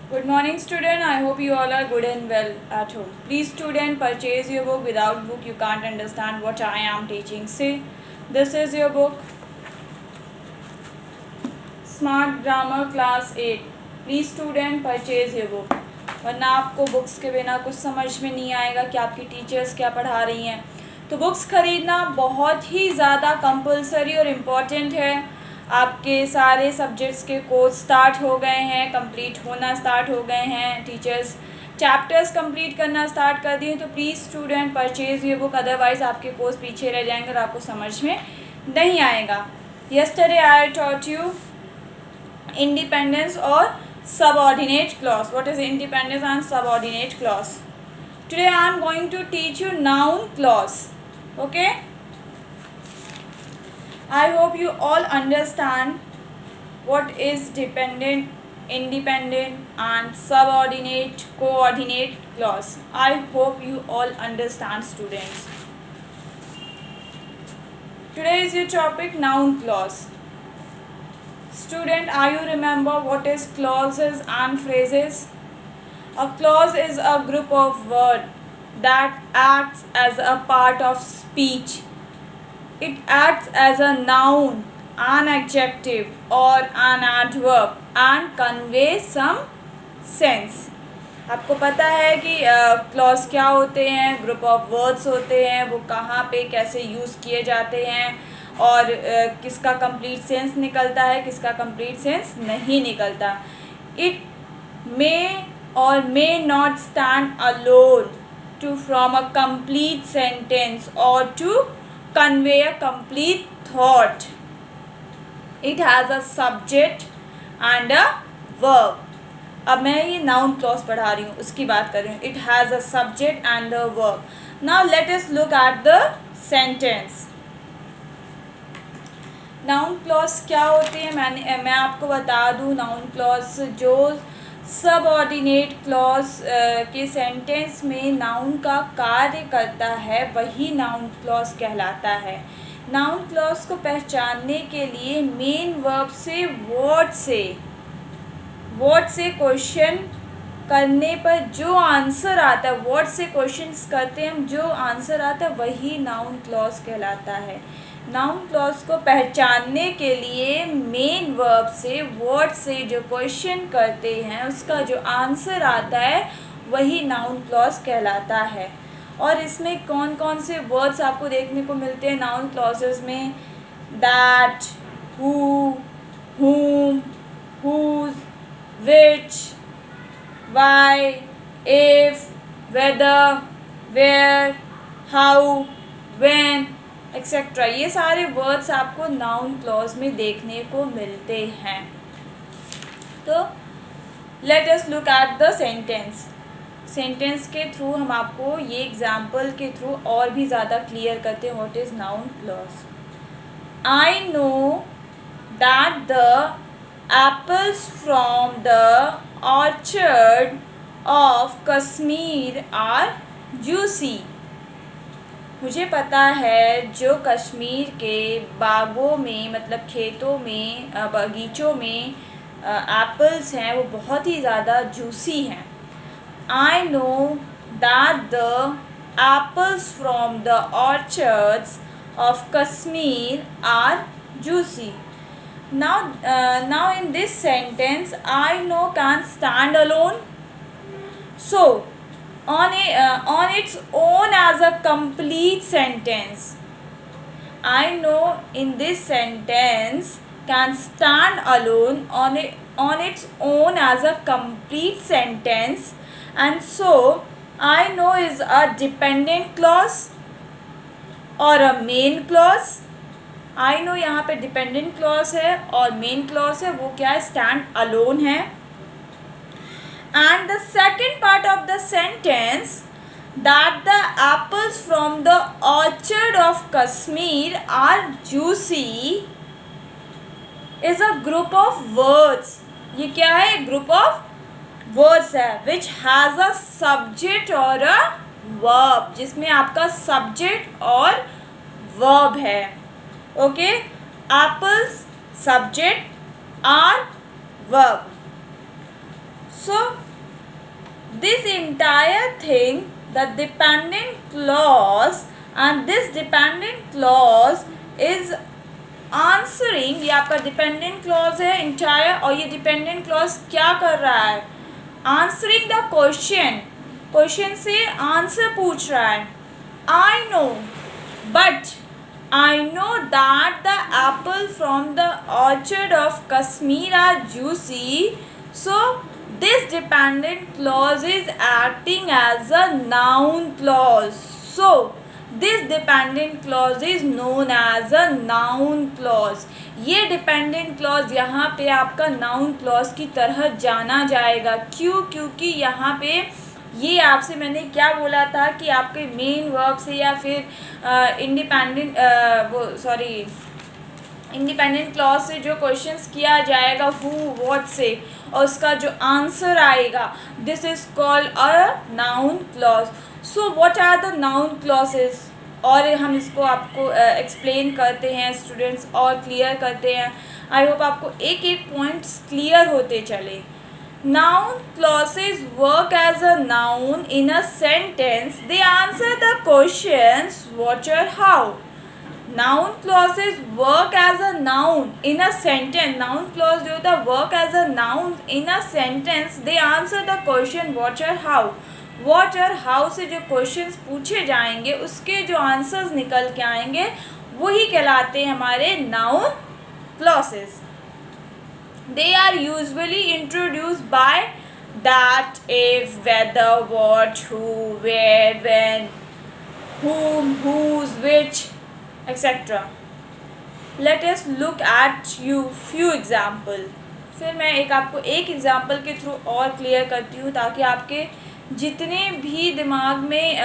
Good morning, student. I hope you all are good and well at home. Please, student, purchase your book. Without book, you can't understand what I am teaching. See, this is your book, Smart Grammar Class 8. Please, student, purchase your book. वरना आपको books के बिना कुछ समझ में नहीं आएगा कि आपकी टीचर्स क्या पढ़ा रही हैं. तो बुक्स ख़रीदना बहुत ही ज़्यादा कंपलसरी और इम्पॉर्टेंट है. आपके सारे सब्जेक्ट्स के कोर्स स्टार्ट हो गए हैं, कंप्लीट होना स्टार्ट हो गए हैं. टीचर्स चैप्टर्स कंप्लीट करना स्टार्ट कर दिए. तो प्लीज़ स्टूडेंट परचेज़ ये बुक, अदरवाइज़ आपके कोर्स पीछे रह जाएंगे और आपको समझ में नहीं आएगा. Yesterday I taught you independence or subordinate clause. What is independence and subordinate clause? Today I am going to teach you noun clause. Okay, I hope you all understand what is dependent, independent and subordinate, coordinate clause. I hope you all understand, students. Today is your topic noun clause. Student, are you remember what is clauses and phrases? A clause is a group of words that acts as a part of speech. It acts as a noun, an adjective or an adverb and conveys some sense. आपको पता है कि clause क्या होते हैं, group of words होते हैं, वो कहाँ पे कैसे यूज़ किए जाते हैं और किसका कंप्लीट सेंस निकलता है, किसका कंप्लीट सेंस नहीं निकलता. It may or may not stand alone to from a complete sentence or to convey a complete thought. It has a subject and a verb. अब मैं ये नाउन क्लॉज पढ़ा रही हूँ, उसकी बात कर रही हूँ. It has a subject and a verb. Now let us look at the sentence. Noun clause क्या होती है, मैं आपको बता दूँ. नाउन क्लॉज जो सबऑर्डिनेट क्लॉज के सेंटेंस में नाउन का कार्य करता है वही नाउन क्लॉज कहलाता है. नाउन क्लॉज को पहचानने के लिए मेन वर्ब से वर्ड से क्वेश्चन करने पर जो आंसर आता है, वर्ड से क्वेश्चंस करते हैं हम, जो आंसर आता है वही नाउन क्लॉज कहलाता है. नाउन क्लॉज को पहचानने के लिए मेन वर्ब से वर्ड से जो क्वेश्चन करते हैं उसका जो आंसर आता है वही नाउन क्लॉज कहलाता है. और इसमें कौन कौन से वर्ड्स आपको देखने को मिलते हैं नाउन क्लॉजेस में? That, who, whom, whose, which, why, if, whether, where, how, when, etcetera. ये सारे वर्ड्स आपको नाउन क्लॉज में देखने को मिलते हैं. तो let us look at the sentence. Sentence के थ्रू हम आपको ये एग्जाम्पल के थ्रू और भी ज़्यादा क्लियर करते हैं what is noun clause. I know that the apples from the orchard of Kashmir are juicy. मुझे पता है जो कश्मीर के बागों में, मतलब खेतों में, बगीचों में एप्पल्स हैं वो बहुत ही ज़्यादा जूसी हैं. I know that the apples from the orchards of Kashmir are juicy. Now in this sentence, I know can stand alone. So on its own as a complete sentence, I know in this sentence can stand alone on its own as a complete sentence, and so I know is a dependent clause or a main clause. I know यहाँ पे dependent clause है और main clause है, वो क्या है? stand alone है. And the second part of the sentence, that the apples from the orchard of Kashmir are juicy, is a group of words. ये क्या है? एक group of words है which has a subject or a verb, जिसमें आपका subject और verb है. Okay, apples subject are verb. So this entire thing, the dependent clause, and this dependent clause is answering, ये आपका dependent clause है entire, और ये dependent clause क्या कर रहा है, answering the question से answer पूछ रहा है. I know, but I know that the apple from the orchard of Kashmir are juicy. So this dependent clause is acting as a noun clause. So this dependent clause is known as a noun clause. ये dependent clause यहाँ पे आपका noun clause की तरह जाना जाएगा. क्यों? क्योंकि यहाँ पे ये आपसे मैंने क्या बोला था कि आपके मेन वर्ब से या फिर इंडिपेंडेंट क्लॉज से जो क्वेश्चंस किया जाएगा हु व्हाट से, और उसका जो आंसर आएगा, this is called a noun clause. So what are the noun clauses, और हम इसको आपको एक्सप्लेन करते हैं स्टूडेंट्स और क्लियर करते हैं. आई होप आपको एक एक पॉइंट्स क्लियर होते चले. Noun clauses work as a noun in a sentence. They answer the questions what or how. Noun clauses work as a noun in a sentence. Noun clause जो होता है work as a noun in a sentence. They answer the question what or how. What or how से जो questions पूछे जाएंगे उसके जो answers निकल के आएंगे वही कहलाते हैं हमारे noun clauses. They are usually introduced by that, if, whether, what, who, where, when, whom, whose, which, etc. Let us look at few example. फिर मैं आपको एक एग्जाम्पल के थ्रू और क्लियर करती हूँ ताकि आपके जितने भी दिमाग में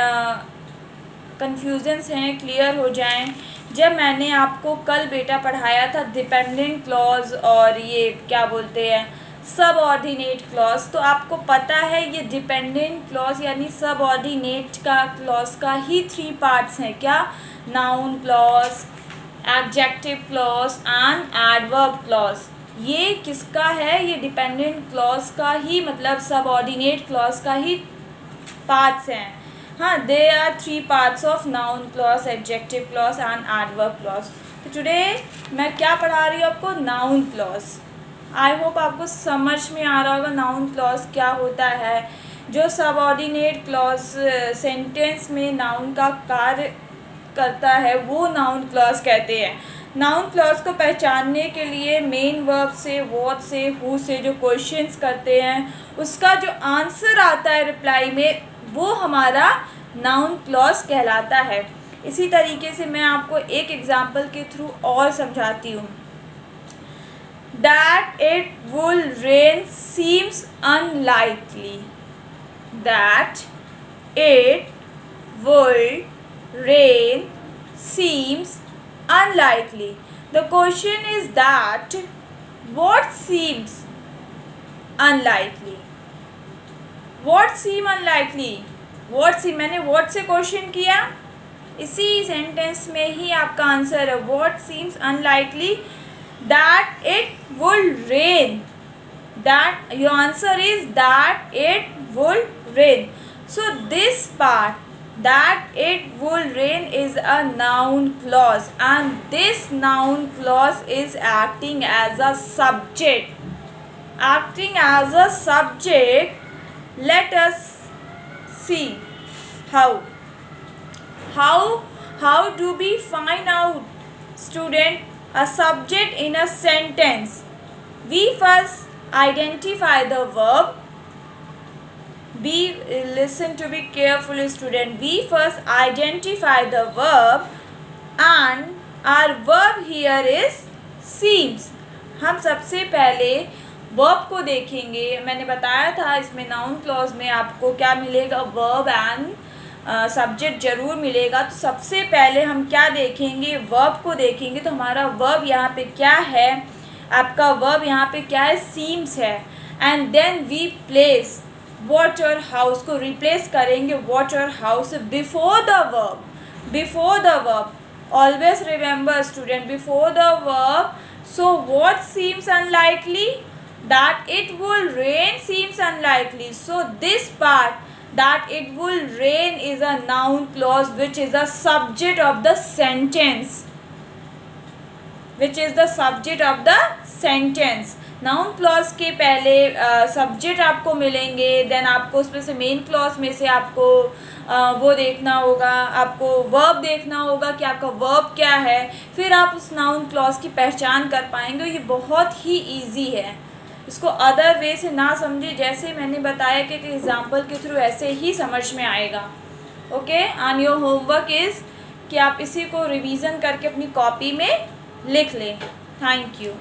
कन्फ्यूजन्स हैं क्लियर हो जाएं. जब मैंने आपको कल बेटा पढ़ाया था डिपेंडेंट क्लॉज और ये क्या बोलते हैं सबऑर्डिनेट क्लॉज, तो आपको पता है ये डिपेंडेंट क्लॉज यानी सबऑर्डिनेट का क्लॉज का ही 3 पार्ट्स हैं. क्या? Noun clause, adjective clause and adverb clause. ये किसका है? ये डिपेंडेंट क्लॉज का ही, मतलब सबऑर्डिनेट क्लॉज का ही पार्ट्स हैं. हाँ, they are 3 parts of noun clause, adjective clause and adverb clause. तो टुडे मैं क्या पढ़ा रही हूँ आपको? Noun clause. आई होप आपको समझ में आ रहा होगा नाउन क्लॉज क्या होता है. जो सबऑर्डिनेट क्लॉज सेंटेंस में नाउन का कार्य करता है वो नाउन क्लॉज कहते हैं. नाउन क्लॉज को पहचानने के लिए मेन वर्ब से, व्हाट से, हु से जो क्वेश्चंस करते हैं उसका जो आंसर आता है रिप्लाई में वो हमारा नाउन क्लॉज कहलाता है. इसी तरीके से मैं आपको एक एग्जाम्पल के थ्रू और समझाती हूँ. That it will rain seems unlikely. That it will rain seems unlikely. The question is that what seems unlikely? What seem unlikely? What seem, मैंने what से क्वेश्चन किया, इसी सेंटेंस में ही आपका आंसर है. What seems unlikely? That it will rain. That your answer is that it will rain. So this part, that it will rain, is a noun clause, and this noun clause is acting as a subject. Acting as a subject. Let us see how do we find out, student, a subject in a sentence? We first identify the verb. Listen to be careful, student. We first identify the verb and our verb here is seems. हम सबसे पहले verb को देखेंगे. मैंने बताया था इसमें noun clause में आपको क्या मिलेगा? वर्ब एंड सब्जेक्ट जरूर मिलेगा. तो सबसे पहले हम क्या देखेंगे? वर्ब को देखेंगे. तो हमारा वर्ब यहाँ पे क्या है? आपका वर्ब यहाँ पे क्या है? सीम्स है. And then we place what और हाउस को रिप्लेस करेंगे वॉट और how before the verb. Before the verb, always remember student, before the verb. So what seems unlikely? that it will rain seems unlikely. So this part, that it will rain, is a noun clause which is the subject of the sentence, which is the subject of the sentence. Noun clause के पहले subject आपको मिलेंगे, then आपको उसमें से main clause में से आपको वो देखना होगा, आपको वर्ब देखना होगा कि आपका वर्ब क्या है, फिर आप उस नाउन क्लॉज की पहचान कर पाएंगे। ये बहुत ही इजी है, इसको अदर वे से ना समझे, जैसे मैंने बताया कि एग्जाम्पल के थ्रू ऐसे ही समझ में आएगा। Okay, and your homework is कि आप इसी को रिवीजन करके अपनी कॉपी में लिख लें। Thank you.